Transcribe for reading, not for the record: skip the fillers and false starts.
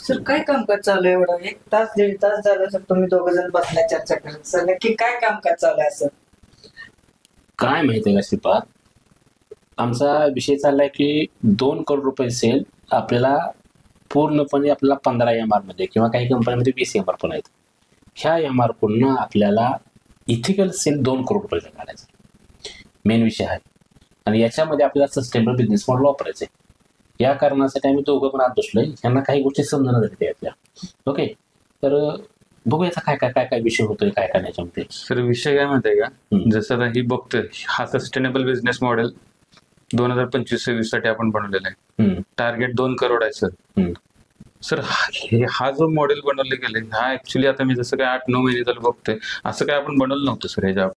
Sir काय कामकाज चालू आहे एवढं 1 तास 1.5 तास झालं सर तुम्ही दोघ जण बसलाय चर्चा करत सर नक्की काय कामकाज चालू आहे असं. काय माहितीये का श्रीपाद, आमचा विषय चाललाय की 2 करोड रुपये सेल आपल्याला पूर्णपणे आपल्याला 15 MR मध्ये किंवा काही कंपन्यांमध्ये 20 MR पण आहेत. ह्या MR कडून आपल्याला इथिकल सेल 2 करोड रुपये काढायचा मेन विषय आहे. आणि याच्यामध्ये आपल्याला सस्टेनेबल बिझनेस मॉडेल वापरायचं आहे. या कारणासाठी आम्ही दोघं पण आत बसलोय. ह्यांना काही गोष्टी समजून झाल्या यातल्या. ओके, तर बघूया काय काय काय काय विषय होतोय, काय काय याच्यामध्ये. सर विषय काय माहिती आहे का, जसं आता ही बघतोय हा सस्टेनेबल बिझनेस मॉडेल 2025-26 साठी आपण बनवलेला आहे. टार्गेट 2 करोड आहे सर. सर हा जो मॉडेल बनवले गेले हा ऍक्च्युली आता मी जसं काय 8-9 महिने झालं बघतोय, असं काय आपण बनवलं नव्हतं सर ह्याच्या